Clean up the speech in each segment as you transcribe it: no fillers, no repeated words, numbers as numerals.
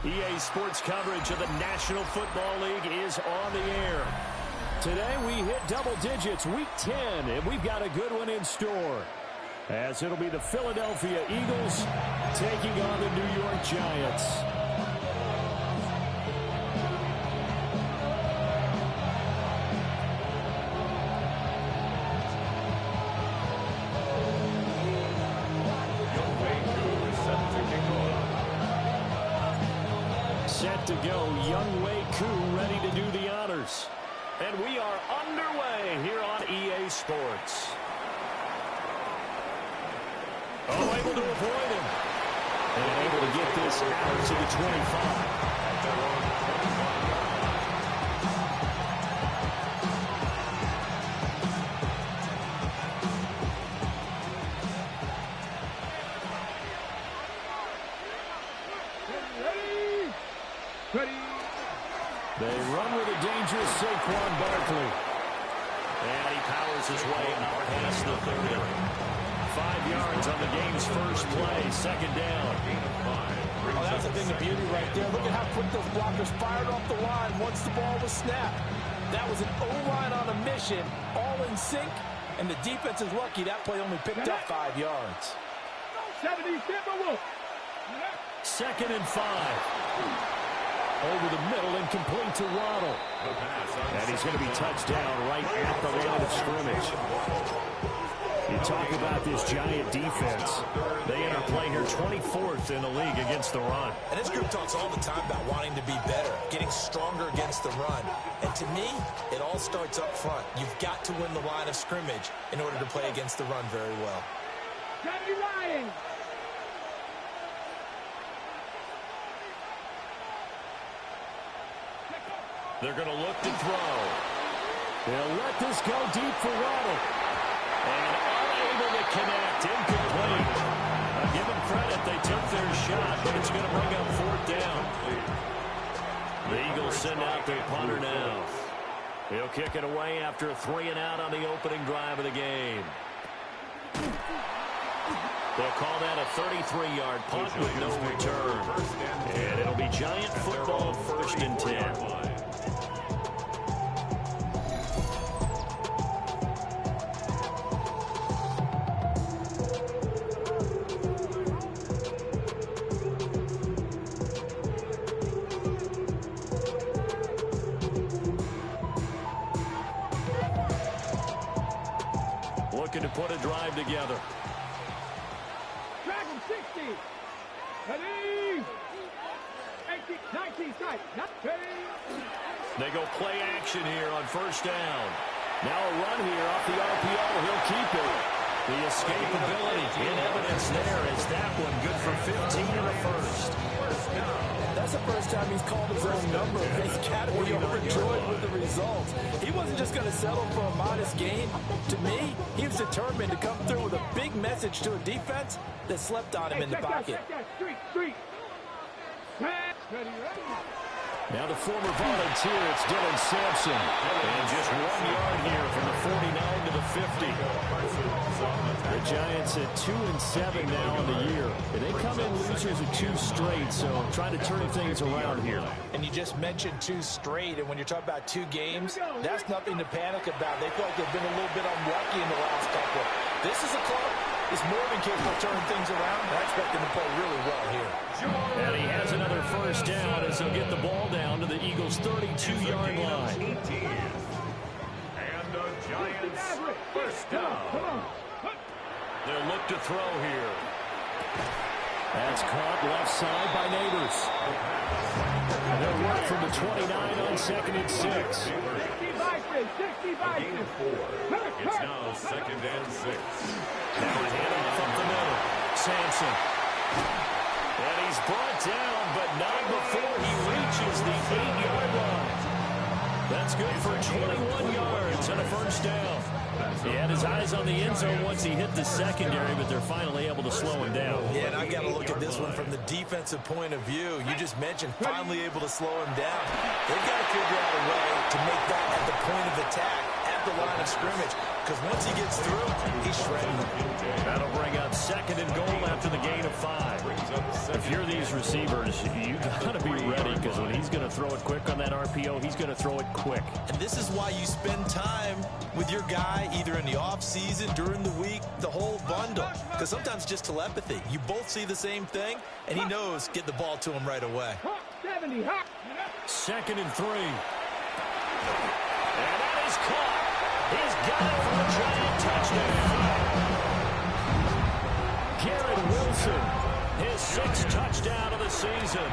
EA Sports coverage of the National Football League is on the air. Today we hit double digits, Week 10, and we've got a good one in store. As it'll be the Philadelphia Eagles taking on the New York Giants. Set to go, Young Wei Koo ready to do the honors. And we are underway here on EA Sports. Oh, able to avoid him. And able to get this out to the 25. They run with a dangerous Saquon Barkley. And he powers his way out past the 30. 5 yards on the game's first play. Second down. Oh, that's a thing of beauty right there. Look at how quick those blockers fired off the line once the ball was snapped. That was an O-line on a mission, all in sync, and the defense is lucky that play only picked up 5 yards. 70, Second and 5. Over the middle and complete to Waddle. And he's going to be touched down right at the line of scrimmage. You talk about this Giant defense. They enter play here 24th in the league against the run. And this group talks all the time about wanting to be better, getting stronger against the run. And to me, it all starts up front. You've got to win the line of scrimmage in order to play against the run very well. Johnny Ryan. They're going to look to throw. They'll let this go deep for Waddle. And unable to connect. Incomplete. Give them credit. They took their shot, but it's going to bring up fourth down. The Eagles send out their punter now. He'll kick it away after a 3-and-out on the opening drive of the game. They'll call that a 33-yard punt with no return. And it'll be Giant football, first and 10. Looking to put a drive together. Drag him 60. Ready. 18, 19, strike. They go play action here on first down. Now a run here off the RPO. He'll keep it. The escapability in evidence there is that one good for 15 in the first. That's the first time he's called his own number. He's got to be overjoyed with the results. He wasn't just going to settle for a modest gain. To me, he was determined to come through with a big message to a defense that slept on him in the pocket. Now the former volunteer, it's Dylan Sampson. And just 1 yard here from the 49 to the 50. The Giants at 2-7 now on the year. And they come in losers of 2 straight, so trying to turn things around here. And you just mentioned 2 straight, and when you're talking about 2 games, that's nothing to panic about. They feel like they've been a little bit unlucky in the last couple. This is a club that's more than capable of turning things around. I expect them to play really well here. And he has another first down as he'll get the ball down to the Eagles' 32-yard line. And the Giants first down. They'll look to throw here. That's caught left side by Neighbors. They'll work from the 29 on second and 6. Gain 4. It's now second and 6. Now a handoff up the middle. Sampson. And he's brought down, but not before he reaches the 8-yard line. That's good for 21 yards and a first down. He had his eyes on the end zone once he hit the secondary, but they're finally able to slow him down. Yeah, and I've got to look at this one from the defensive point of view. You just mentioned finally able to slow him down. They've got to figure out a way to make that at the point of attack, at the line of scrimmage, because once he gets through, he's shredding them. That'll bring up 2nd and goal after the gain of 5. If you're these receivers, you got to be ready, because when he's going to throw it quick on that RPO, he's going to throw it quick. And this is why you spend time with your guy either in the offseason, during the week, the whole bundle. Because sometimes it's just telepathy. You both see the same thing, and he knows get the ball to him right away. 70, hot. 2nd and 3. And that is caught. He's got it for a giant touchdown. Garrett Wilson, his 6th touchdown of the season.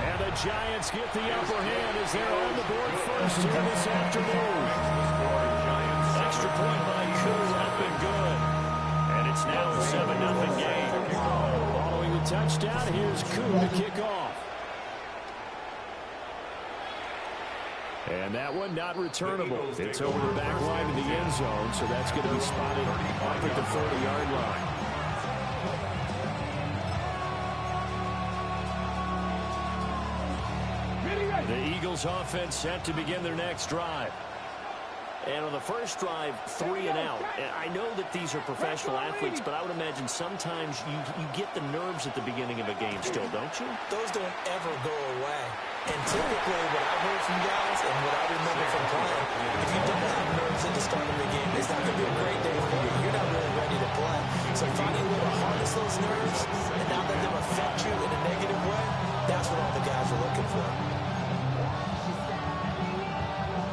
And the Giants get the upper hand as they're on the board first here this afternoon. Extra point by Koo, that's been good. And it's now a 7-0 game. Following the touchdown, here's Koo to kick off. And that one not returnable. It's over the back line of the end zone, so that's going to be spotted up at the 30-yard line. The Eagles offense set to begin their next drive. And on the first drive, 3 and out. I know that these are professional athletes, but I would imagine sometimes you get the nerves at the beginning of a game still, don't you? Those don't ever go away. And typically what I've heard from guys and what I remember from playing, if you don't have nerves at the start of the game, it's not going to be a great day for you. You're not really ready to play. So finding a way to harness those nerves and not let them affect you in a negative way, that's what all the guys are looking for.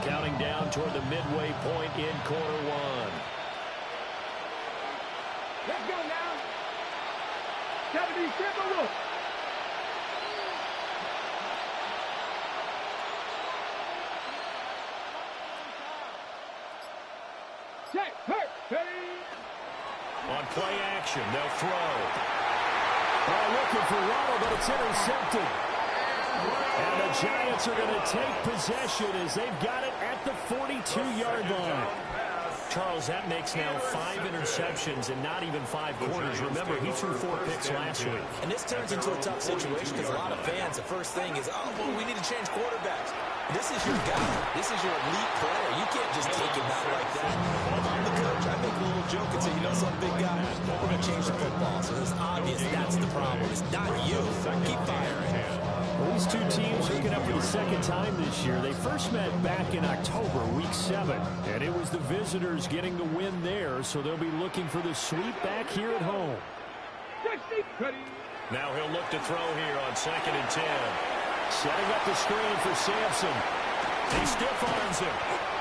Counting down toward the midway point in quarter 1. Let's go now. 70, Timberwolves. Check, hurt, On play action, they'll throw. Looking for Waddle, but it's intercepted. And the Giants are going to take possession as they've got it at the 42-yard line. Charles, that makes now 5 interceptions and not even 5 quarters. Remember, he threw 4 picks last week. And this turns into a tough situation because a lot of fans, the first thing is, oh, well, we need to change quarterbacks. This is your guy. This is your elite player. You can't just take him out like that. If I'm the coach, I make a little joke and say, you know something, big guy? We're going to change the football. So it's obvious that's the problem. It's not you. Keep firing. Well, these two teams hooking up for the 2nd time this year. They first met back in October, week 7. And it was the visitors getting the win there, so they'll be looking for the sweep back here at home. Now he'll look to throw here on 2nd and 10. Setting up the screen for Sampson. He stiff arms him.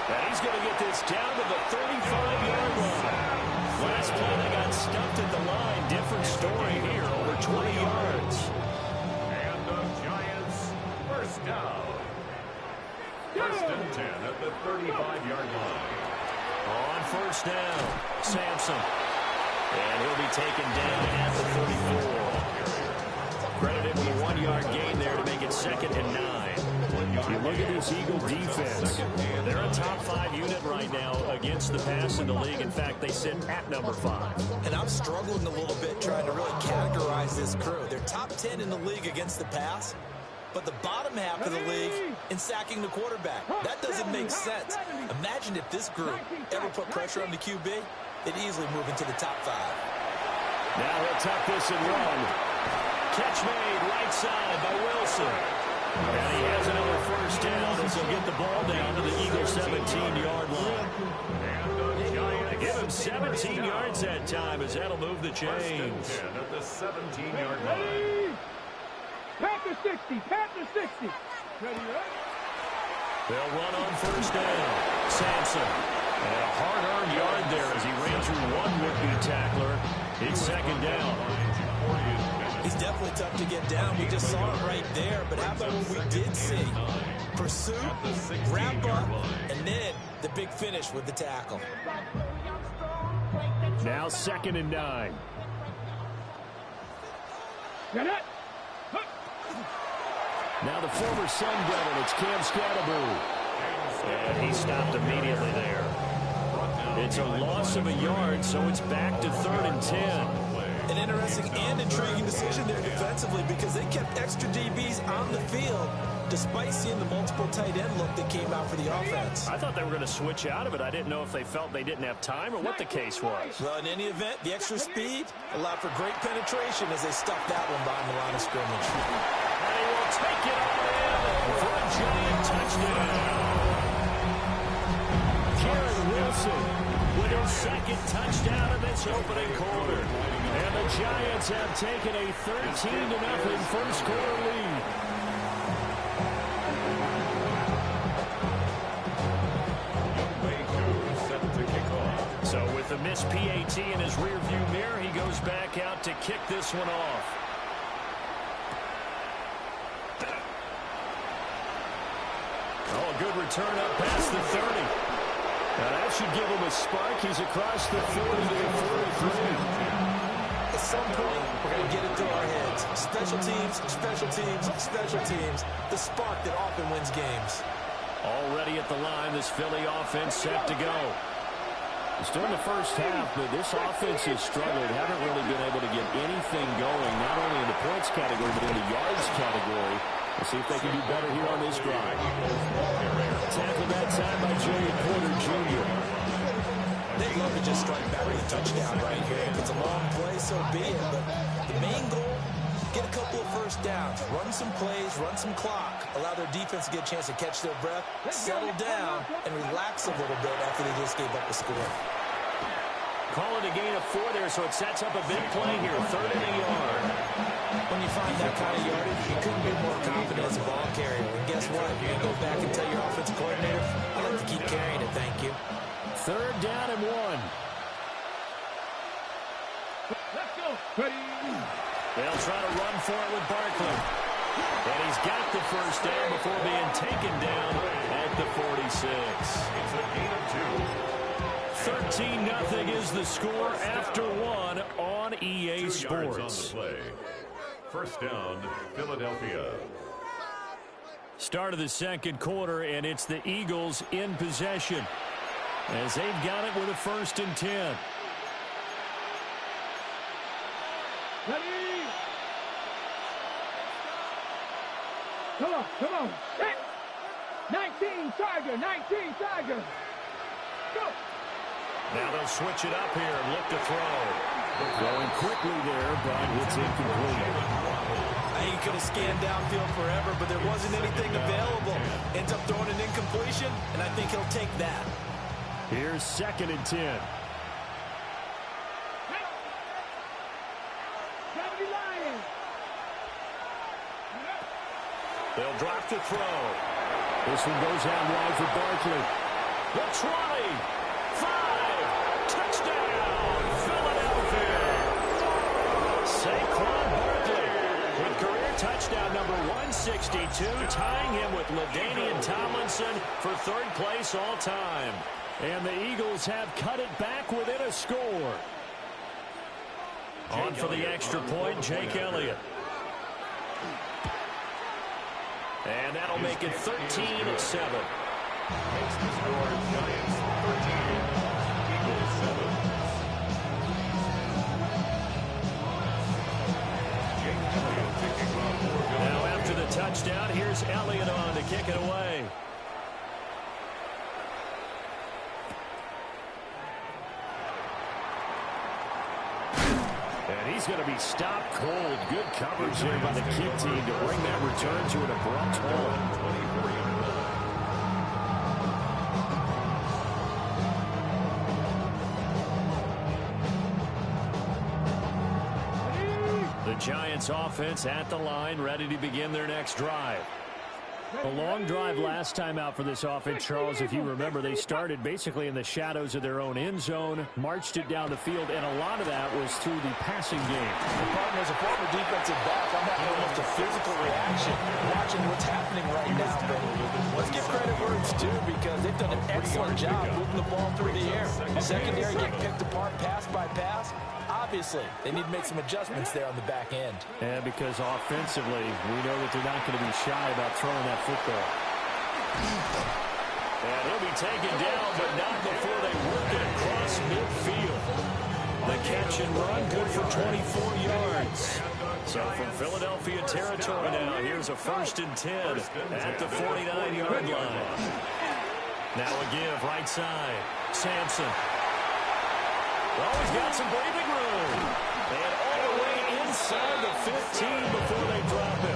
And he's going to get this down to the 35-yard line. Last play they got stuffed at the line. Different story here, over 20 yards. And the Giants first down. 1st and 10 at the 35-yard line. On 1st down, Sampson. And he'll be taken down at the 34. Credited with a 1-yard gain there to make it 2nd and 9. You look at this Eagle defense. They're a top 5 unit right now against the pass in the league. In fact, they sit at number 5. And I'm struggling a little bit trying to really categorize this crew. They're top 10 in the league against the pass, but the bottom half of the league in sacking the quarterback. That doesn't make sense. Imagine if this group ever put pressure on the QB, they'd easily move into the top 5. Now he'll tuck this and run. Catch made right side by Wilson. And he has another 1st down as he'll get the ball down to the Eagles' 17-yard line. They give him 17 yards that time as that'll move the chains. At the 17-yard line. Pat the 60, pat the 60. Ready, right? They'll run on 1st down. Sampson. And a hard-earned yard there as he ran through one would-be tackler. It's 2nd down. He's definitely tough to get down. We just saw it right there. But how about what we did see? Pursuit, wrap up, and then the big finish with the tackle. Now 2nd and 9. Get it. Now the former Sun Devil, it's Cam Scatterbroo. And he stopped immediately there. It's a loss of a yard, so it's back to 3rd and 10. An interesting and intriguing decision there defensively because they kept extra DBs on the field, despite seeing the multiple tight end look that came out for the offense. I thought they were going to switch out of it. I didn't know if they felt they didn't have time or what the case was. Well, in any event, the extra speed allowed for great penetration as they stuffed that one behind the line of scrimmage. And he will take it all in for a giant touchdown. Garrett Wilson with his second touchdown in this opening quarter. And the Giants have taken a 13-0 first quarter lead. So with the missed PAT in his rearview mirror, he goes back out to kick this one off. Oh, a good return up past the 30. Now that should give him a spark. He's across the 40 to the 43. At some point, we're going to get it through our heads. Special teams, special teams, special teams. The spark that often wins games. Already at the line, this Philly offense set to go. Still in the first half, but this offense has struggled. Haven't really been able to get anything going, not only in the points category, but in the yards category. We'll see if they can do better here on this drive. Tackled that time by Joey Porter Jr. They'd love to just strike back with a touchdown right here. If it's a long play, so be it. But the main goal, get a couple of first downs, run some plays, run some clock, allow their defense to get a chance to catch their breath, settle down, and relax a little bit after they just gave up a score. Call it a gain of 4 there, so it sets up a big play here, 3rd and a yard. When you find that kind of yardage, you couldn't be more confident as a ball carrier. And guess what? You're going to go back and tell your offensive coordinator, I'd like to keep carrying it, thank you. 3rd down and 1. Let's go. Ready. They'll try to run for it with Barkley. And he's got the first down before being taken down at the 46. It's a gain of 2. 13-0 is the score after 1 on EA 2 Sports. yards on the play. First down, Philadelphia. Start of the second quarter, and it's the Eagles in possession as they've got it with a 1st and 10. Ready. Come on, come on. Set. 19 Tiger, 19 Tiger. Go. Now they'll switch it up here and look to throw. Throwing quickly there, but it's incomplete. I think he could have scanned downfield forever, but there wasn't anything available. Ends up throwing an incompletion, and I think he'll take that. Here's 2nd and 10. They'll drop to throw. This one goes out wide for Barkley. The 20. 5. Touchdown, Philadelphia. Saquon Barkley with career touchdown number 162, tying him with LaDainian Tomlinson for 3rd place all time. And the Eagles have cut it back within a score. On for the extra point, Jake Elliott. And that'll make it 13-7. Makes the score Giants 13, Eagles 7. Jake Elliott picking up for Philadelphia. Now after the touchdown, here's Elliott on to kick it away. And he's going to be stopped cold. Good coverage there by the kick team to bring that return to an abrupt halt. 24-yard run. The Giants offense at the line, ready to begin their next drive. A long drive last time out for this offense, Charles. If you remember, they started basically in the shadows of their own end zone, marched it down the field, and a lot of that was through the passing game. Partner, as a former defensive back, I'm having almost a physical reaction watching what's happening right now. But let's give credit where it's due because they've done an excellent job moving the ball through the air. Secondary getting picked apart pass by pass. Obviously, they need to make some adjustments there on the back end. And because offensively, we know that they're not going to be shy about throwing that football. And he'll be taken down, but not before they work it across midfield. The catch and run, good for 24 yards. So from Philadelphia territory now, here's a 1st and 10 at the 49-yard line. Now a give right side. Sampson. Oh, he's got some breathing room. And all the way inside the 15 before they drop him.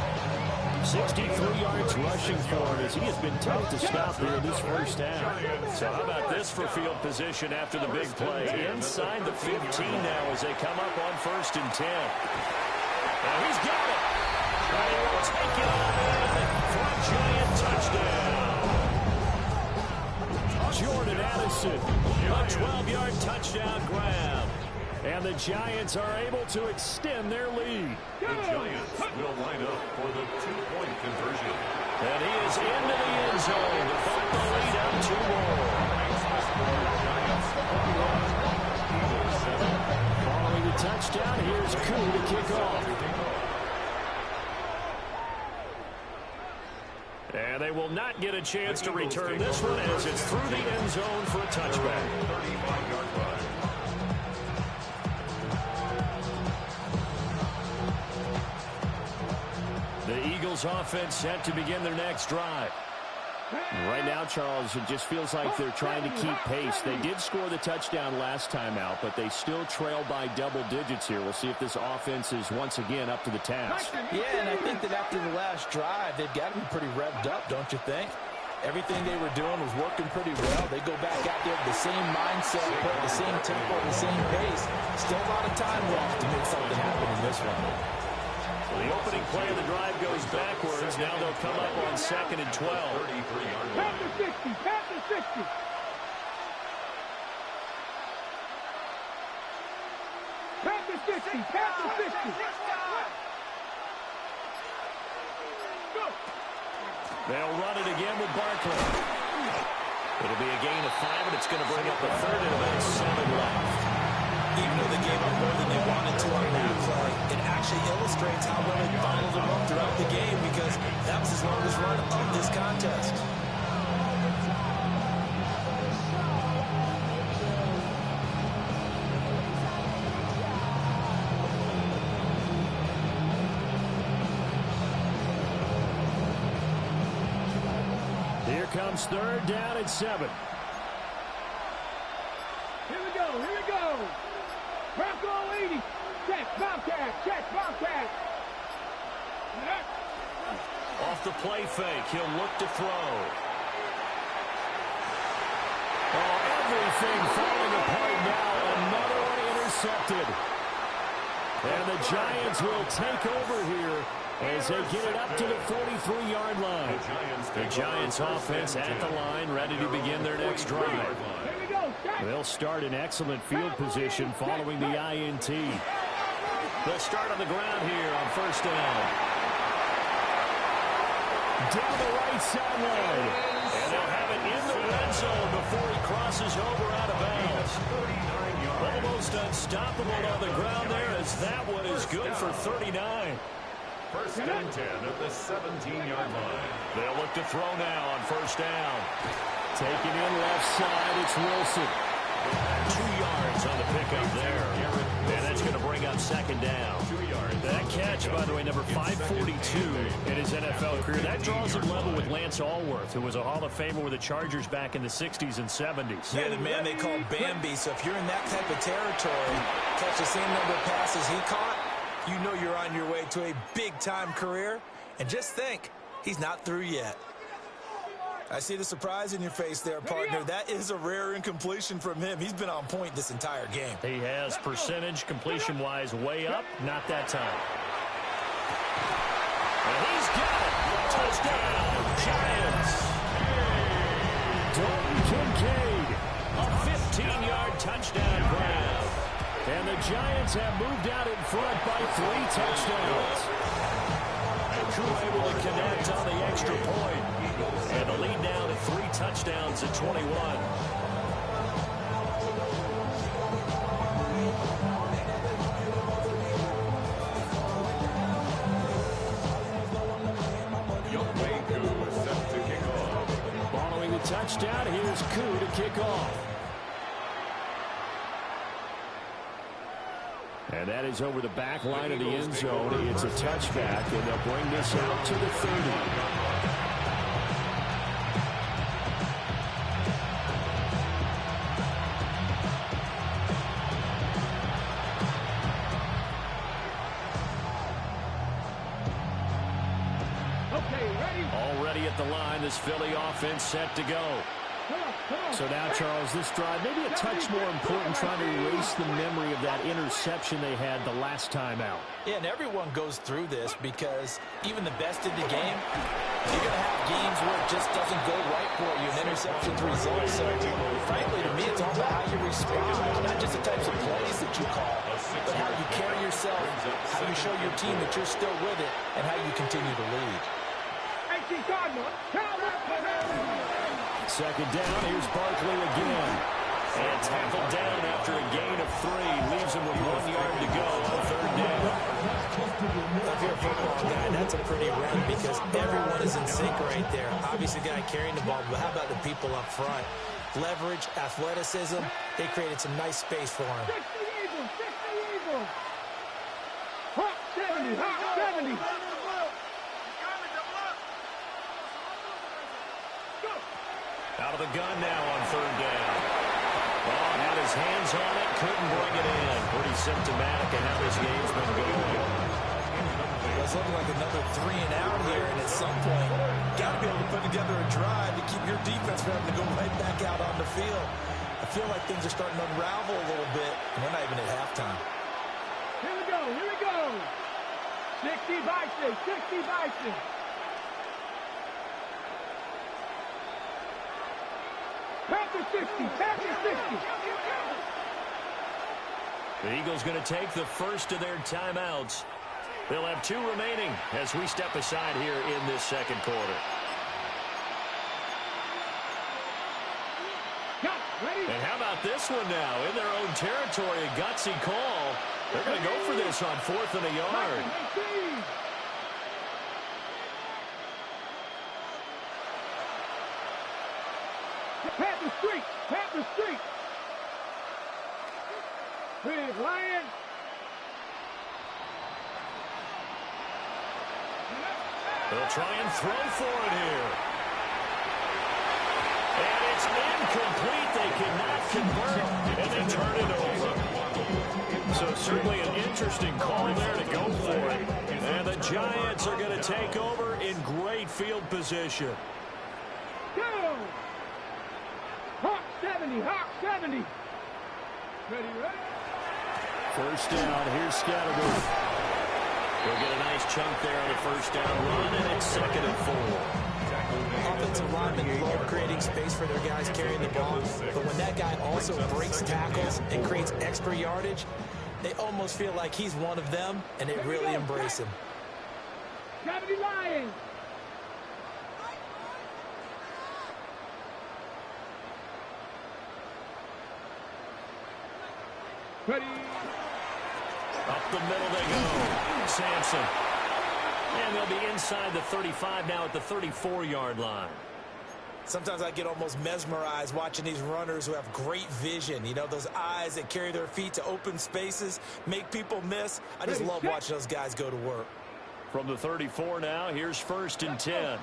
63 yards rushing for him as he has been tough to stop here in this first half. So how about this for field position after the big play? Inside the 15 now as they come up on 1st and 10. And he's got it. And he will take it on in for a giant touchdown. Jordan Addison, a 12-yard touchdown grab. And the Giants are able to extend their lead. The Giants will line up for the 2-point conversion. And he is into the end zone to put the lead up 2 more. Following the touchdown, here's Koo to kick off. And they will not get a chance to return this one as it's through the end zone for a touchback. 35-yard run. The Eagles offense set to begin their next drive. Right now, Charles, it just feels like they're trying to keep pace. They did score the touchdown last time out, but they still trail by double digits here. We'll see if this offense is once again up to the task. Yeah, and I think that after the last drive, they've got to be pretty revved up, don't you think? Everything they were doing was working pretty well. They go back out there with the same mindset, put the same tempo, the same pace. Still a lot of time left to make something happen in this one. The opening play of the drive goes backwards. Now they'll come up on 2nd and 12. Panther 60, Panther 60. Panther 60, Panther 60. Go. They'll run it again with Barkley. It'll be a gain of 5, and it's going to bring up a 3rd and about 7 left. Even though they gave up more than they wanted to on that play, it actually illustrates how well they followed them up throughout the game because that was his longest run of this contest. Here comes 3rd down and 7. Here we go, here we go. Bronco 80. Check, Bobcat. Off the play fake, he'll look to throw. Oh, everything falling apart now. Another one intercepted. And the Giants will take over here as they get it up to the 43-yard line. The Giants offense at the line, ready to begin their next drive. They'll start in excellent field position following the INT. They'll start on the ground here on 1st down. Down the right sideline. And they'll have it in the red zone before he crosses over out of bounds. Almost unstoppable on the ground there as that one is good for 39. 1st and 10 at the 17-yard line. They'll look to throw now on 1st down. Taking in left side, it's Wilson. 2 yards on the pickup there. And that's going to bring up 2nd down. 2 yards. That catch, by the way, number 542 in his NFL career. That draws him level with Lance Allworth, who was a Hall of Famer with the Chargers back in the 60s and 70s. Yeah, the man they call Bambi. So if you're in that type of territory, catch the same number of passes he caught, you know you're on your way to a big-time career. And just think, he's not through yet. I see the surprise in your face there, partner. That is a rare incompletion from him. He's been on point this entire game. He has percentage completion-wise way up. Not that time. And he's got it. Touchdown, Giants. Dalton Kincaid, a 15-yard touchdown grab. And the Giants have moved out in front by 3 touchdowns. And Koo able to connect on the extra point. And the lead now to 3 touchdowns at 21. Set to kick off. Following the touchdown, here's Koo to kick off. And that is over the back line of the end zone. It's a touchback, and they'll bring this out to the 30. Already at the line, this Philly offense set to go. So now, Charles, this drive, maybe a touch more important, trying to erase the memory of that interception they had the last time out. Yeah, and everyone goes through this because even the best in the game, you're going to have games where it just doesn't go right for you, and interceptions result. So, frankly, to me, it's all about how you respond, not just the types of plays that you call, but how you carry yourself, how you show your team that you're still with it, and how you continue to lead. Second down, here's Barkley again. And tackled down after a gain of 3. Leaves him with 1 yard to go on third down. If you're a football guy, that's a pretty run because everyone is in sync right there. Obviously, the guy carrying the ball, but how about the people up front? Leverage, athleticism, they created some nice space for him. 60 Eagles. Hawk 70, Hawk 70. Out of the gun now on third down. Oh, had his hands on it, couldn't bring it in. Pretty symptomatic of how this game's been going. It's looking like another 3 and out here, and at some point, got to be able to put together a drive to keep your defense from having to go right back out on the field. I feel like things are starting to unravel a little bit, and we're not even at halftime. Here we go. 60 Bison. Panther 60. The Eagles going to take the first of their timeouts. They'll have 2 remaining as we step aside here in this second quarter. And how about this one now? In their own territory, a gutsy call. They're going to go for this on 4th and a yard. Panther Street. Big Lion. They'll try and throw for it here. And it's incomplete. They cannot convert, and they turn it over. So certainly an interesting call there to go for it. And the Giants are going to take over in great field position. Go! Hawk 70. Ready? First down, here's Scattergood. They'll get a nice chunk there on the first down run, and it's 2nd and 4. Offensive linemen love creating space for their guys carrying the ball, but when that guy also breaks tackles and creates extra yardage, they almost feel like he's one of them, and they really embrace him. 70 Lions. Ready? Up the middle they go. Sampson. And they'll be inside the 35 now at the 34-yard line. Sometimes I get almost mesmerized watching these runners who have great vision. You know, those eyes that carry their feet to open spaces, make people miss. I just love watching those guys go to work. From the 34 now, here's 1st and 10.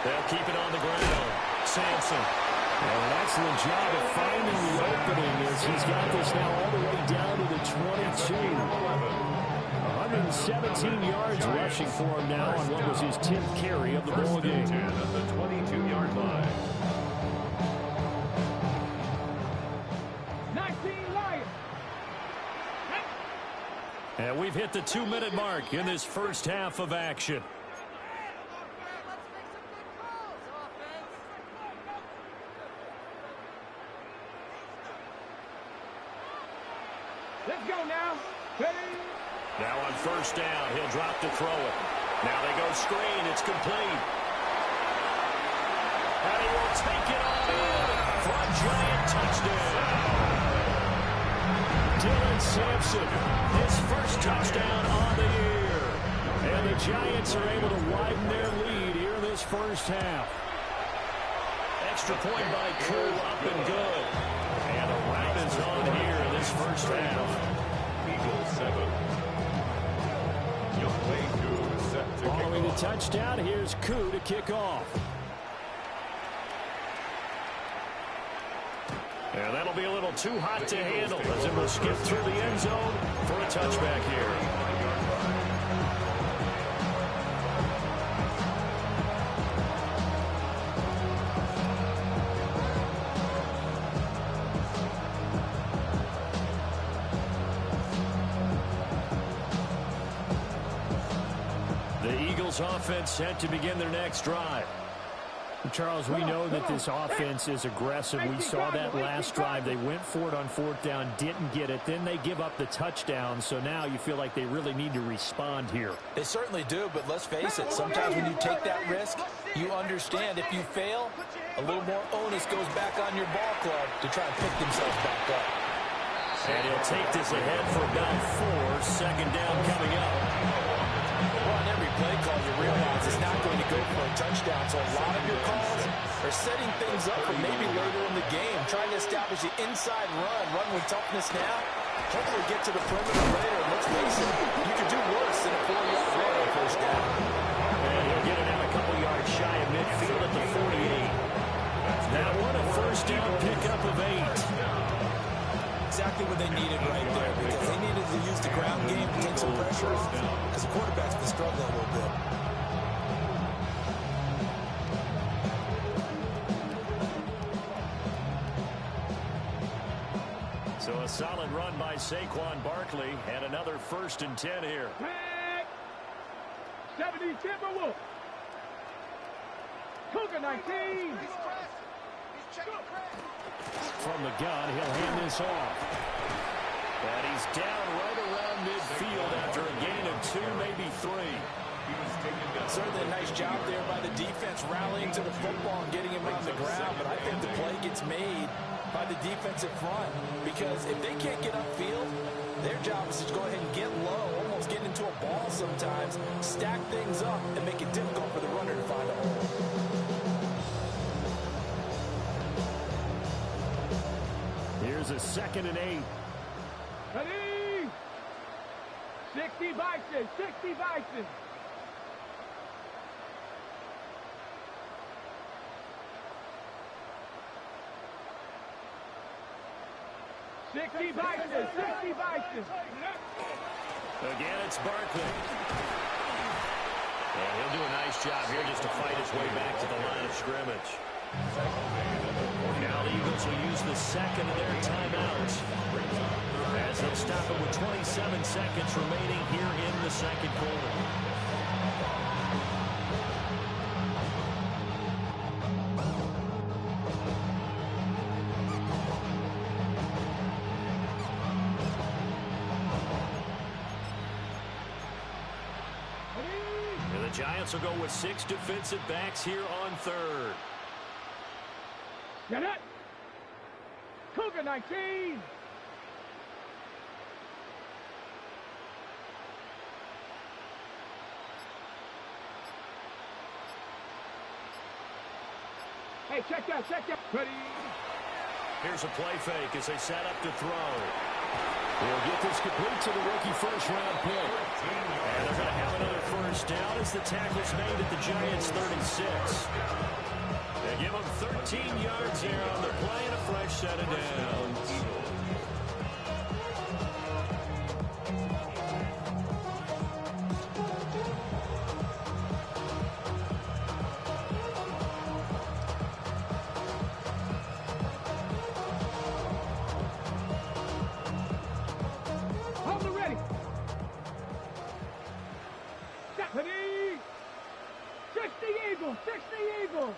They'll keep it on the ground. Sampson. An excellent job of finding the opening as he's got this now all the way down to the 22. 117 yards rushing for him now on what was his 10th carry of the ball game. 10 at the 22-yard line. 19 Lions. And we've hit the 2-minute mark in this first half of action. Let's go now. Ready? Now on first down, he'll drop to throw it. Now they go screen. It's complete. And he will take it on in for a Giant touchdown. Dylan Sampson, his first touchdown on the year. And the Giants are able to widen their lead here in this first half. extra point by Koo, up and good. And a rout is on here in this first half. Eagles 7. Following the touchdown, here's Koo to kick off. And that'll be a little too hot to handle as it will skip through the end zone for a touchback here. Offense set to begin their next drive. Charles, we know that this offense is aggressive. We saw that last drive. They went for it on fourth down, didn't get it. Then they give up the touchdown. So now you feel like they really need to respond here. They certainly do, but let's face it. Sometimes when you take that risk, you understand if you fail, a little more onus goes back on your ball club to try and pick themselves back up. And he'll take this ahead for about 4. Second down coming up. On every play call, you realize it's not going to go for a touchdown. So a lot of your calls are setting things up for maybe later in the game, trying to establish the inside run with toughness now. Hopefully get to the perimeter later. And let's face it, you could do worse than a 4-yard run on first down. And he'll get it out a couple yards shy of midfield at the 48. That one a first down pickup of 8. Exactly what they needed right there, because they needed to use the ground game to take some pressure off, because the quarterback's been struggling a little bit. So a solid run by Saquon Barkley, and another 1st and 10 here. 70 Timberwolves. Cougar 19. From the gun, he'll hand this off. And he's down right around midfield after a gain of 2, maybe 3. Certainly a nice job there by the defense rallying to the football and getting him on the ground, but I think the play gets made by the defensive front, because if they can't get upfield, their job is to go ahead and get low, almost get into a ball sometimes, stack things up, and make it difficult for the runner to find a hole. Here's a 2nd and 8. Ready? 60 Bison, 60 Bison. Sixty Bison, 60 Bison. Again, it's Barkley. And he'll do a nice job here just to fight his way back to the line of scrimmage. Now the Eagles will use the 2nd of their timeouts, as they'll stop it with 27 seconds remaining here in the 2nd quarter. And the Giants will go with 6 defensive backs here on 3rd. Get it. Cougar 19. Hey, check that, check that. Ready. Here's a play fake as they set up to throw. We'll get this complete to the rookie first-round pick. And they're going to have another first down as the tackle's made at the Giants' 36. They give them 13 yards here on the play and a fresh set of downs. Hold it ready. Step ready. 60 Eagles, 60 Eagles.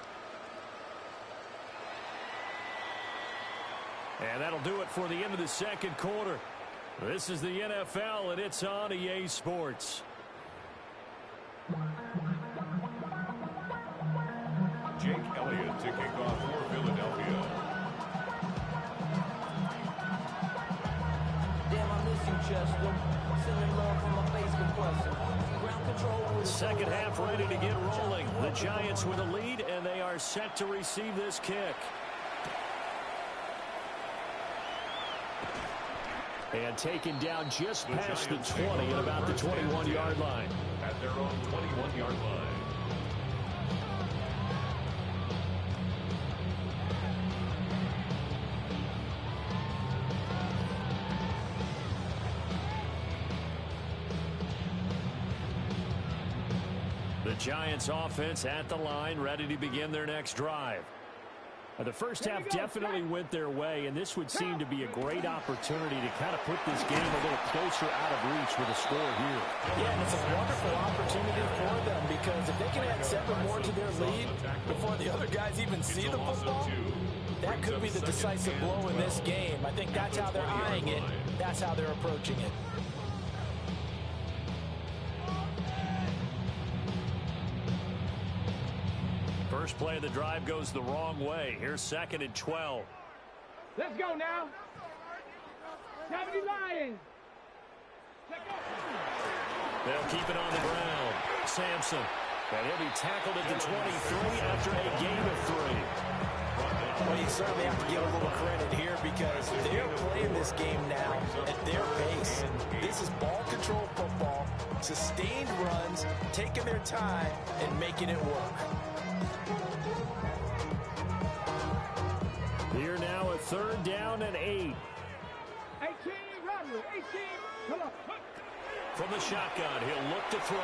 And that'll do it for the end of the 2nd quarter. This is the NFL, and it's on EA Sports. Jake Elliott to kick off for Philadelphia. Damn, I miss you, Chester. Sending love from a Facebook question. Ground control. Second half ready to get rolling. The Giants with a lead, and they are are set to receive this kick. And taken down just past the 20 at about the 21-yard line. At their own 21-yard line. The Giants offense at the line, ready to begin their next drive. The first half definitely went their way, and this would seem to be a great opportunity to kind of put this game a little closer out of reach with a score here. Yeah, and it's a wonderful opportunity for them because if they can add 7 more to their lead before the other guys even see the football, that could be the decisive blow in this game. I think that's how they're eyeing it. That's how they're approaching it. First play of the drive goes the wrong way. Here's 2nd and 12. Let's go now. 70 Lions. Let's go. They'll keep it on the ground. Sampson. And he'll be tackled at the 23 after a gain of 3. Well, you certainly have to give a little credit here because they're playing this game now at their pace. This is ball control football, sustained runs, taking their time, and making it work. Here now a 3rd down and 8. 18, Rodley, 18. Come on. From the shotgun, he'll look to throw.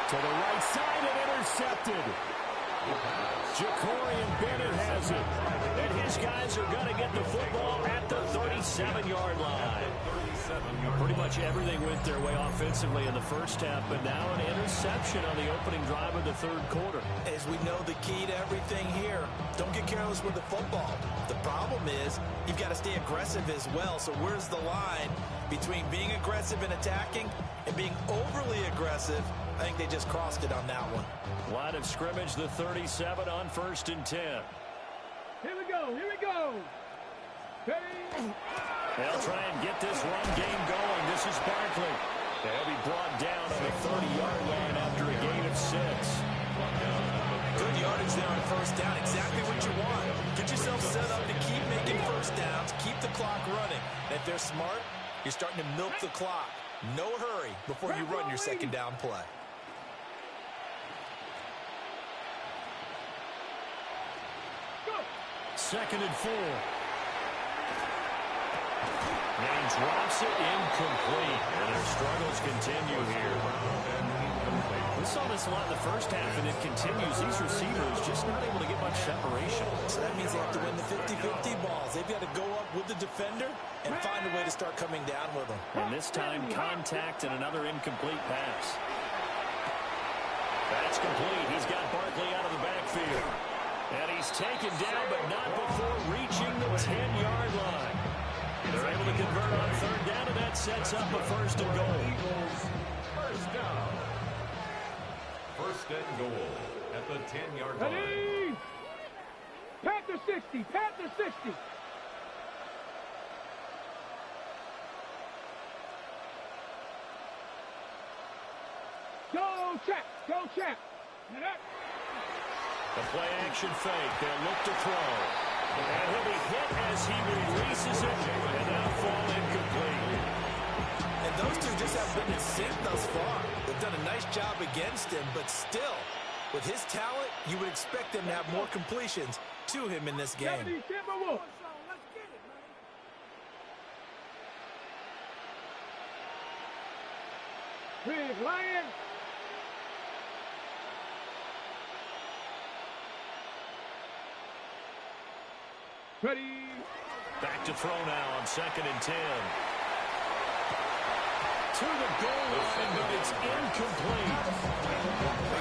To the right side and intercepted. Ja'Cory Bennett has it. And his guys are going to get the football at the 37-yard line. Pretty much everything went their way offensively in the first half, but now an interception on the opening drive of the 3rd quarter. As we know, the key to everything here, don't get careless with the football. The problem is you've got to stay aggressive as well. So where's the line between being aggressive and attacking and being overly aggressive? I think they just crossed it on that one. Line of scrimmage, the 37 on 1st and 10. Here we go. Here we go. Ready? They'll try and get this run game going. This is Barkley. They'll be brought down on the 30-yard line after a gain of 6. Good yardage there on 1st down. Exactly what you want. Get yourself set up to keep making 1st downs. Keep the clock running. And if they're smart, you're starting to milk the clock. No hurry before you run your 2nd down play. 2nd and 4. Maine drops it incomplete. And their struggles continue here. We saw this a lot in the first half, and it continues. These receivers just not able to get much separation. So that means they have to win the 50-50 balls. They've got to go up with the defender and find a way to start coming down with them. And this time, contact and another incomplete pass. That's complete. He's got Barkley out of the backfield. And he's taken down, but not before reaching the 10-yard line. They're able to convert on 3rd down, and that sets up a 1st and goal. First down. 1st and goal at the 10-yard line. Ready? Panther 60. Panther 60. Go, check. Go, check. The play action fake. They'll look to throw. And he'll be hit as he releases it. And that'll fall incomplete. And those two just have been in sync thus far. They've done a nice job against him, but still, with his talent, you would expect them to have more completions to him in this game. Big Lion. Ready. Back to throw now on 2nd and 10. To the goal line, but it's incomplete.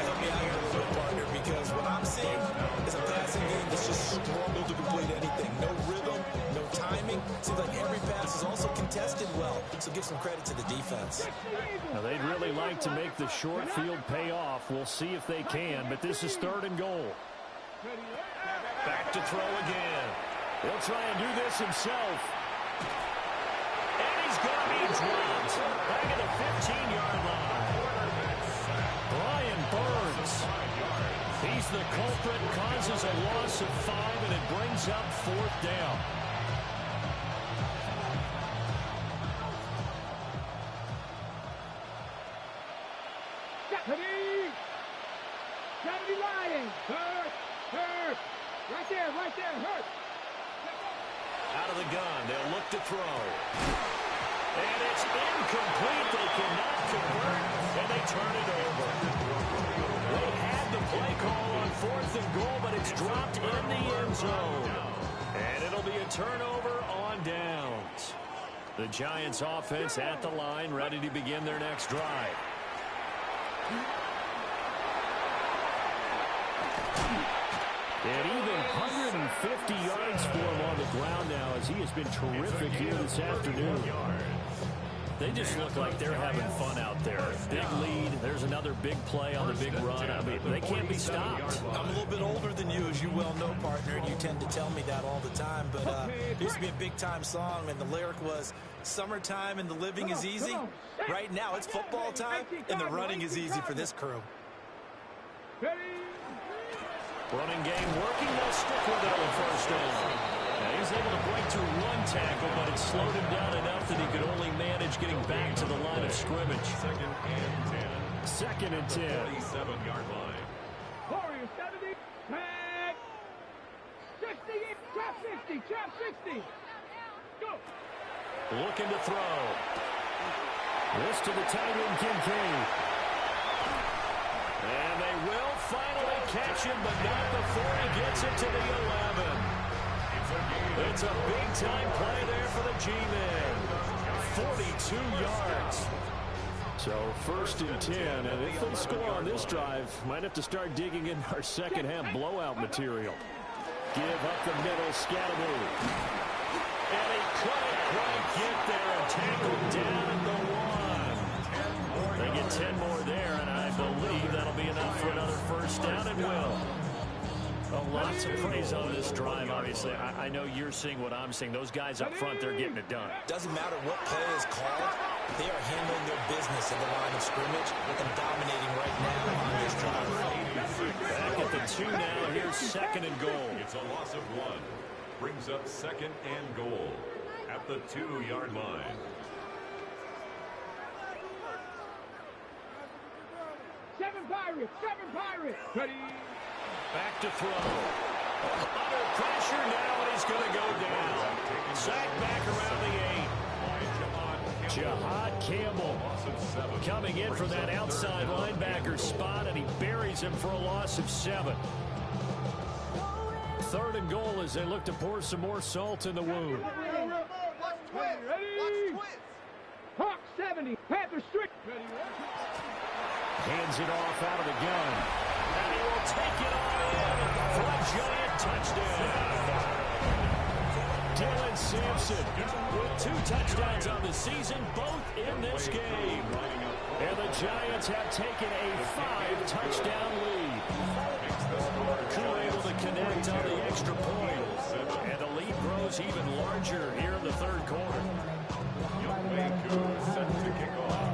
Help me out here a little, partner, because what I'm seeing is a passing game that's just struggled to complete anything. No rhythm, no timing. Seems like every pass is also contested well, so give some credit to the defense. Now, they'd really like to make the short field pay off. We'll see if they can, but this is 3rd and goal. Back to throw again. He'll try and do this himself. And he's going to be dropped back at the 15-yard line. Brian Burns. He's the culprit, causes a loss of 5, and it brings up 4th down. Kennedy Lions. Hurt. Right there, hurt. Out of the gun, they'll look to throw. And it's incomplete. They cannot convert, and they turn it over. They had the play call on 4th and goal, but it's dropped in the end zone. And it'll be a turnover on downs. The Giants offense at the line, ready to begin their next drive. And even 150 yards for him on the ground now, as he has been terrific here this afternoon. They just look like they're having fun out there. Big lead. There's another big play on the big run. I mean, they can't be stopped. I'm a little bit older than you, as you well know, partner, and you tend to tell me that all the time. But it used to be a big-time song, and the lyric was, "Summertime and the living is easy." Right now, it's football time, and the running is easy for this crew. Running game working. They'll stick with it on 1st down. Now he's able to break through 1 tackle, but it slowed him down enough that he could only manage getting back to the line of scrimmage. 2nd and 10. 2nd and 10. 37-yard line. Warriors 70. Tag. 60. Trap 60. Trap 60. Go. Looking to throw. This to the tight end, Kincaid. And they will finally catch him, but not before he gets it to the 11. It's a big-time play there for the G-Men. 42 yards. So 1st and 10, and if they score on this drive, might have to start digging in our second-half blowout material. Give up the middle, Scatteroo. And he couldn't quite get there and tackled down at the 1. They get 10 more there, and I believe that'll be enough for another 1st down, and will. Well, lots of praise on this drive, obviously. I know you're seeing what I'm seeing. Those guys up front, they're getting it done. Doesn't matter what play is called. They are handling their business in the line of scrimmage and dominating right now on this drive. Back at the 2 now. Here's 2nd and goal. It's a loss of 1. Brings up 2nd and goal at the 2-yard line. 7 Pirates. Ready. Back to throw. Under pressure now, and he's going to go down. Sacked back around the 8. Jahad Campbell coming in from that outside linebacker spot, and he buries him for a loss of 7. 3rd and goal as they look to pour some more salt in the wound. Ready. Hawk 70. Panther strict. Ready. Hands it off out of the gun. And he will take it all in for a Giant touchdown. Dylan Sampson with 2 touchdowns on the season, both in this game. And the Giants have taken a 5-touchdown lead. Koo able to connect on the extra point. And the lead grows even larger here in the 3rd quarter. Set to kick off.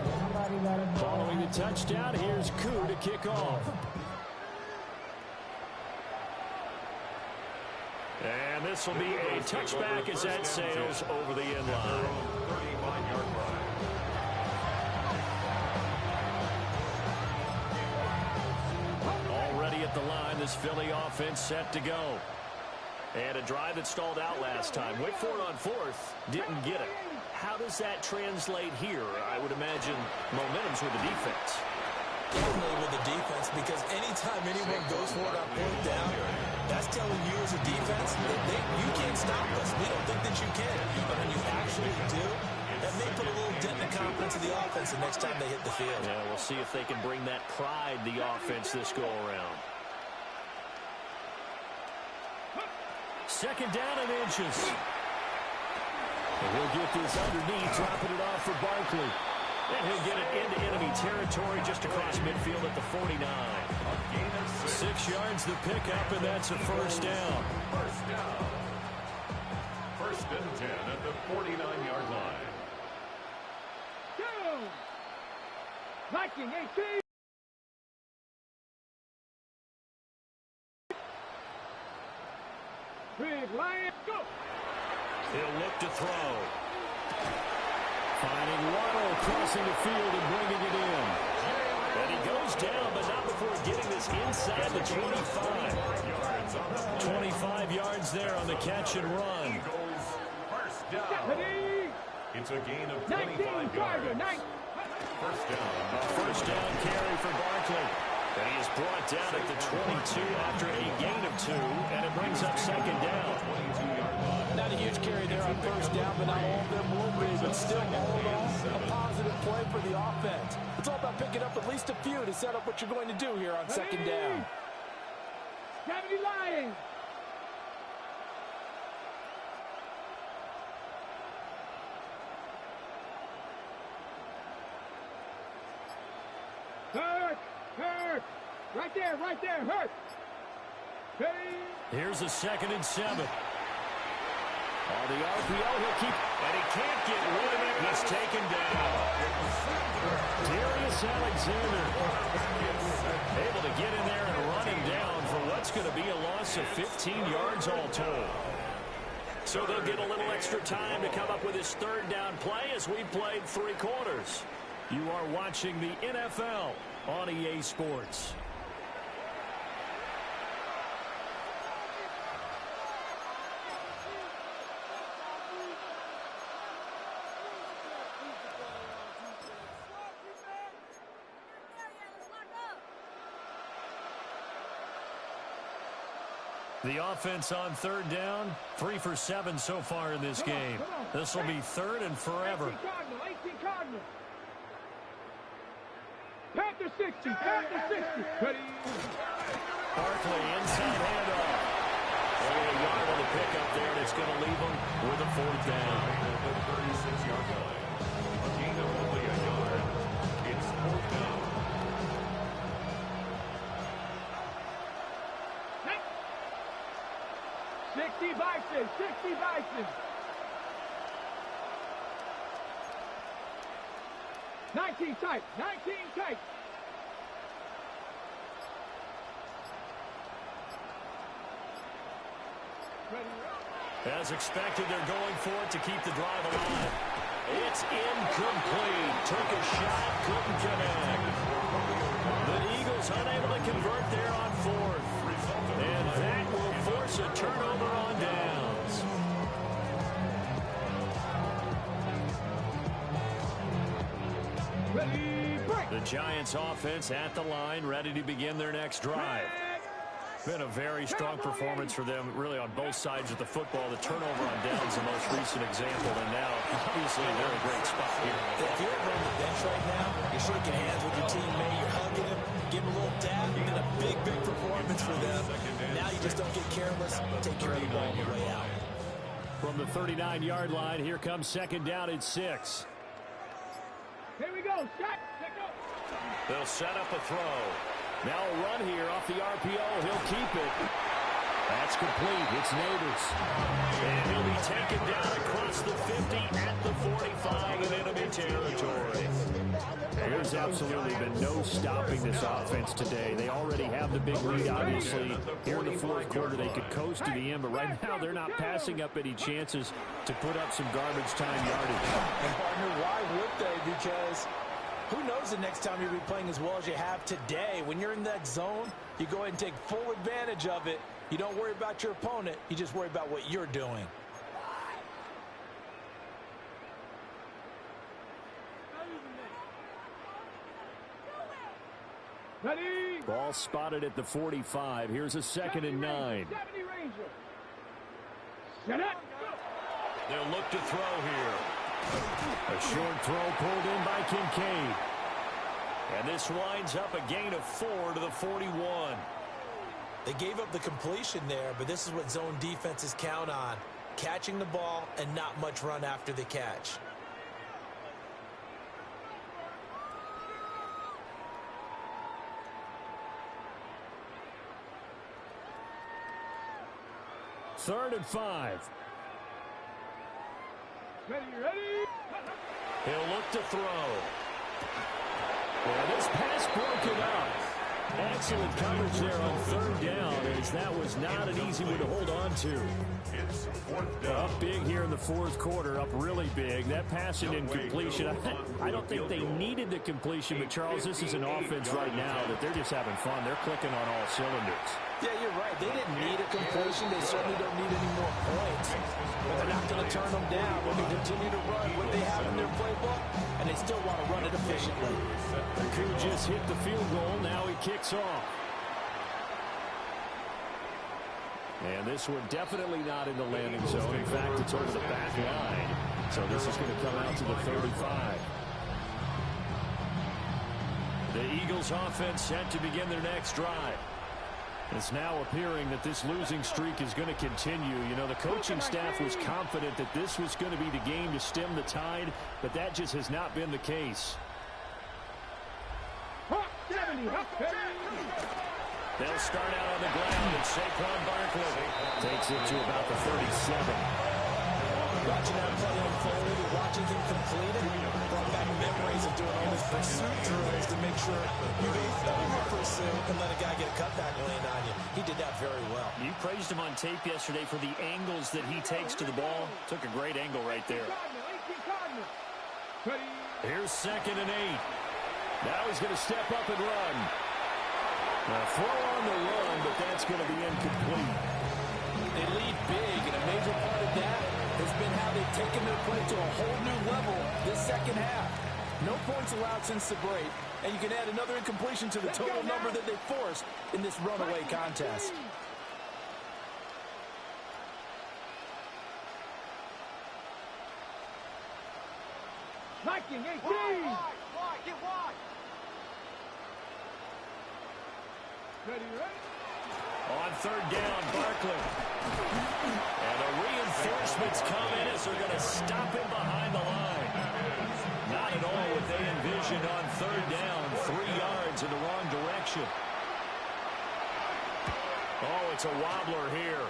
Following the touchdown, here's Koo to kick off. And this will be a touchback as that sails over the end line. 35-yard line. Already at the line, this Philly offense set to go. And a drive that stalled out last time. Went for it on 4th, didn't get it. How does that translate here? I would imagine momentum's with the defense. Definitely with the defense, because anytime anyone goes for it on 4th down, that's telling you as a defense that you can't stop us. We don't think that you can. But when you actually do, that may put a little dent in the confidence of the offense the next time they hit the field. Yeah, we'll see if they can bring that pride, the offense, this go-around. 2nd down and inches. And he'll get this underneath, dropping it off for Barkley. And he'll get it into enemy territory just across midfield at the 49. 6 yards the pickup, and that's a 1st down. 1st and 10 at the 49-yard line. Go. Viking 18. Big Lion, go! He'll look to throw. Finding Waddle crossing the field and bringing it in. And he goes down, but not before getting this inside the 25. 25 yards there on the catch and run. First down. It's a gain of 25 yards. First down. A first down carry for Barkley. And he is brought down at the 22 after a gain of 2, and it brings up second down. Not a huge carry there on first down, but not all of them will be, but still all in all, a positive play for the offense. It's all about picking up at least a few to set up what you're going to do here on second down. 70 Lions. Hurt. Right there, hurt. Hey. Here's a 2nd and 7. On the RPO, he'll keep, and he can't get rid of it. He's taken down. Darius Alexander able to get in there and run him down for what's going to be a loss of 15 yards all told. So they'll get a little extra time to come up with his third down play as we played 3 quarters. You are watching the NFL on EA Sports. The offense on third down, 3 for 7 so far in this game. This will be 3rd and forever. 18 Cardinal. Panther 60. Barkley inside handoff. Only a yard on the pickup there, and it's going to leave him with a 4th down. 36-yard line. A gain of only a yard. It's 4th down. Sixty Bison. 19 tight. As expected, they're going for it to keep the drive alive. It's incomplete. Took a shot, couldn't connect. The Eagles unable to convert there on 4th. And that will force a turnover on downs. The Giants offense at the line, ready to begin their next drive. Been a very strong performance for them, really, on both sides of the football. The turnover on downs, the most recent example, and now, obviously, they're in a great spot here. If you're over on the bench right now, you're shaking hands with your teammate, you're hugging him, giving him a little dab. It's been a big performance for them. Now you just don't get careless, take care of the ball on the way out. From the 39-yard line, here comes second down at 6. Here we go. Shot. They'll set up a throw. Now a run here off the RPO. He'll keep it. That's complete. It's Neighbors. And he'll be taken down across the 50 at the 45 in enemy territory. There's absolutely been no stopping this offense today. They already have the big lead, obviously. Here in the 4th quarter, they could coast to the end, but right now they're not passing up any chances to put up some garbage time yardage. And partner, why would they? Because who knows the next time you'll be playing as well as you have today. When you're in that zone, you go ahead and take full advantage of it. You don't worry about your opponent. You just worry about what you're doing. Ready. Ball spotted at the 45. Here's a 2nd and 9. 70 Ranger. Set up. They'll look to throw here. A short throw pulled in by Kincaid. And this winds up a gain of 4 to the 41. They gave up the completion there, but this is what zone defenses count on. Catching the ball and not much run after the catch. Third and 5. Ready. He'll look to throw. And this pass broken up. Excellent coverage there on third down, as that was not an easy one to hold on to. Up big here in the fourth quarter, up really big. That pass and incompletion, I don't think they needed the completion, but Charles, this is an offense right now that they're just having fun. They're clicking on all cylinders. Yeah, you're right. They didn't need a completion. They certainly don't need any more points. But they're not going to turn them down when they continue to run what they have in their playbook, and they still want to run it efficiently. Who just hit the field goal. Now he kicks off. And this one definitely not in the landing zone. In fact, it's over the back line. So this is going to come out to the 35. The Eagles offense set to begin their next drive. It's now appearing that this losing streak is going to continue. You know, the coaching staff was confident that this was going to be the game to stem the tide, but that just has not been the case. They'll start out on the ground, and Saquon Barkley takes it to about the 37. Watching that play unfold and watching him complete it brought back memories of doing all these pursuit drills to make sure you don't pursue and let a guy get a cutback lane on you. He did that very well. You praised him on tape yesterday for the angles that he takes to the ball. Took a great angle right there. Here's 2nd and 8. Now he's going to step up and run. Now throw on the run, but that's going to be incomplete. They lead big, and a major part of that has been how they've taken their play to a whole new level this second half. No points allowed since the break, and you can add another incompletion to the total number that they forced in this runaway contest. Viking 18. Get wide. Ready? On third down, Barkley. And the reinforcements come in as they're going to stop him behind the line. Not at all what they envisioned on third down. 3 yards in the wrong direction. Oh, it's a wobbler here.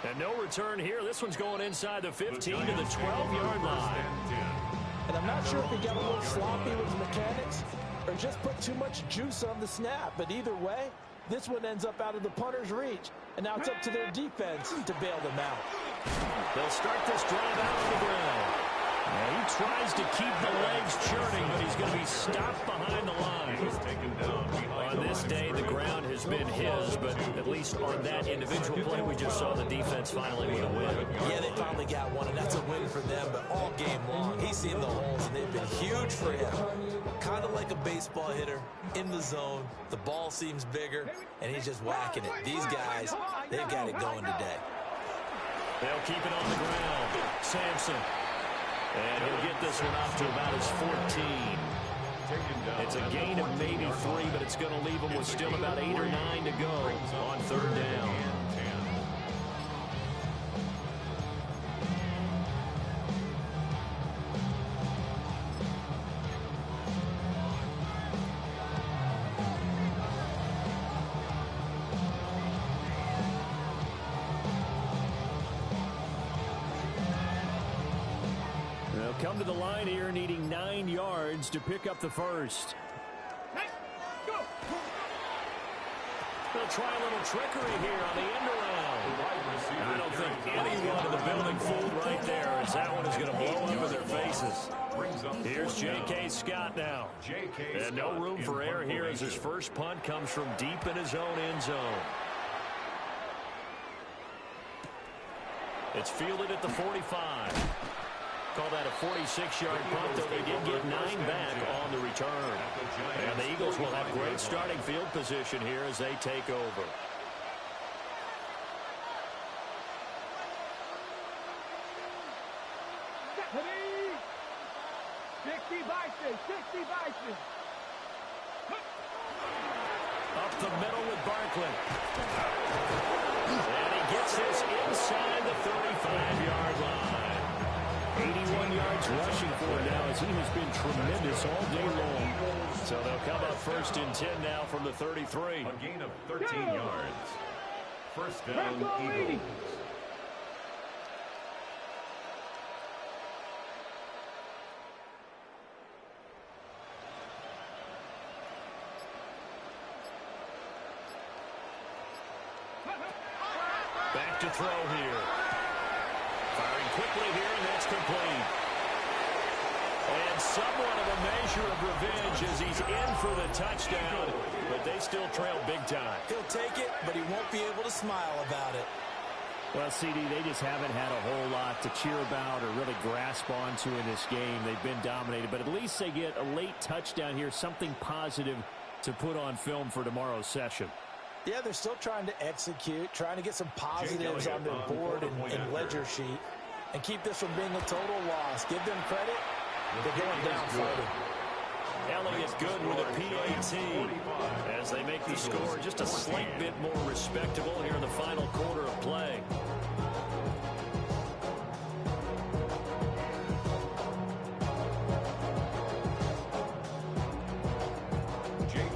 And no return here. This one's going inside the 15 to the 12-yard line. And I'm not sure if he got a little sloppy with the mechanics or just put too much juice on the snap. But either way, this one ends up out of the punter's reach. And now it's up to their defense to bail them out. They'll start this drive out on the ground. Now he tries to keep the legs churning, but he's going to be stopped behind the line. On this day, the ground has been his, but at least on that individual play, we just saw the defense finally with a win. Yeah, they finally got one, and that's a win for them. But all game long, he's seen the holes, and they've been huge for him. Kind of like a baseball hitter in the zone. The ball seems bigger, and he's just whacking it. These guys, they've got it going today. They'll keep it on the ground. Sampson. And he'll get this one up to about his 14. It's a gain of maybe 3, but it's going to leave him with still about 8 or 9 to go on third down. Come to the line here, needing 9 yards to pick up the first. They'll try a little trickery here on the end around. I don't think anyone in the building fooled right there, as that one is going to blow up in their faces. Here's J.K. Scott now. And no room for error here as his first punt comes from deep in his own end zone. It's fielded at the 45. Call that a 46-yard punt, though they did get 9 back on the return. And the Eagles will have great starting field position here as they take over. Up the middle with Barkley. And he gets this inside the 35-yard line. 81 yards rushing for him now as he has been tremendous all day long. So they'll come up 1st and 10 now from the 33. A gain of 13 yards. First down, Eagles. Back to throw here. Firing quickly here, and that's complete. And somewhat of a measure of revenge as he's in for the touchdown, but they still trail big time. He'll take it, but he won't be able to smile about it. Well, CD, they just haven't had a whole lot to cheer about or really grasp onto in this game. They've been dominated, but at least they get a late touchdown here, something positive to put on film for tomorrow's session. Yeah, they're still trying to execute, trying to get some positives on their board and ledger sheet, and keep this from being a total loss. Give them credit. They're going down fighting. Elliott good with a PAT as they make the score just a slight bit more respectable here in the final quarter of play.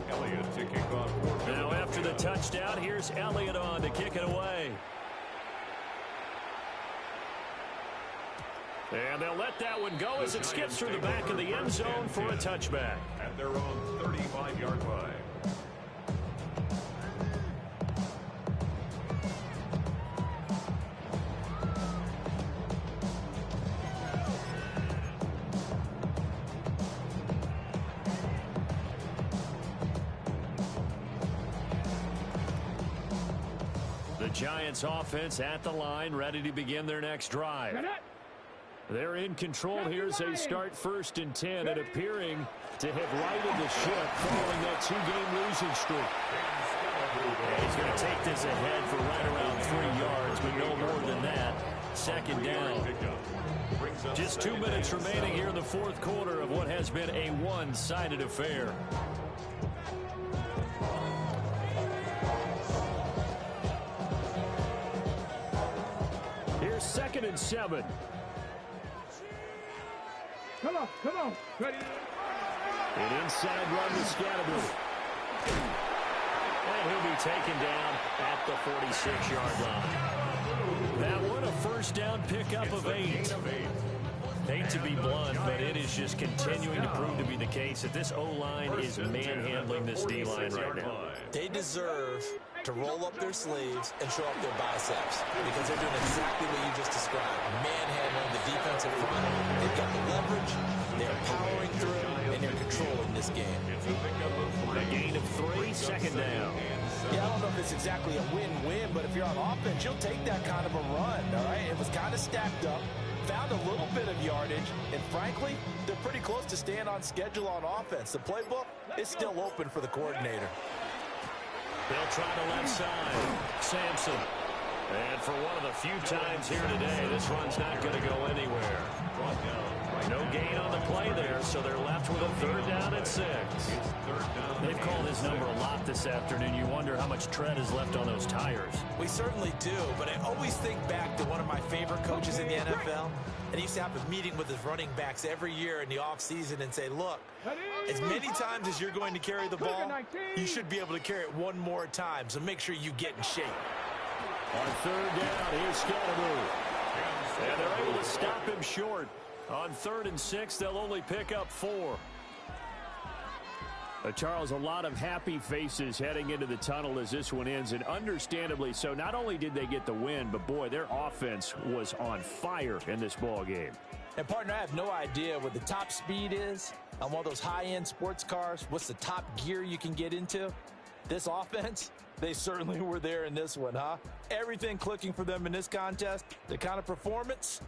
Elliott to kick off. Now after the touchdown, here's Elliott on to kick it away. And they'll let that one go as it skips through the back of the end zone for a touchback. At their own 35-yard line. The Giants offense at the line, ready to begin their next drive. They're in control here as they start 1st and 10 and appearing to have righted the ship following that 2-game losing streak. And he's going to take this ahead for right around 3 yards, but no more than that. 2nd down. Just 2 minutes remaining here in the 4th quarter of what has been a one-sided affair. Here's 2nd and 7. Come on. Ready? An inside run to Scatterby. And he'll be taken down at the 46-yard line. That one, a 1st down pickup of 8. Hate to be blunt, but it is just continuing to prove to be the case that this O-line is manhandling this D-line right now. They deserve to roll up their sleeves and show up their biceps because they're doing exactly what you just described. Manhandling the defensive front. They've got the leverage. They're powering through, and they're controlling this game. A gain of 3, 2nd down. Yeah, I don't know if it's exactly a win-win, but if you're on offense, you'll take that kind of a run, all right? It was kind of stacked up, found a little bit of yardage, and frankly, they're pretty close to staying on schedule on offense. The playbook is still open for the coordinator. They'll try the left side. Sampson. And for one of the few times here today, this run's not going to go anywhere. No gain on the play there, so they're left with a 3rd down and 6. They've called his number a lot this afternoon. You wonder how much tread is left on those tires. We certainly do, but I always think back to one of my favorite coaches in the NFL, and he used to have a meeting with his running backs every year in the offseason and say, look, as many times as you're going to carry the ball, you should be able to carry it one more time, so make sure you get in shape. On 3rd down, here's Scatterby. And they're able to stop him short. On 3rd and 6, they'll only pick up 4. Charles, a lot of happy faces heading into the tunnel as this one ends, and understandably so. Not only did they get the win, but boy, their offense was on fire in this ball game. And partner, I have no idea what the top speed is on one of those high-end sports cars. What's the top gear you can get into? This offense, they certainly were there in this one, huh? Everything clicking for them in this contest, the kind of performance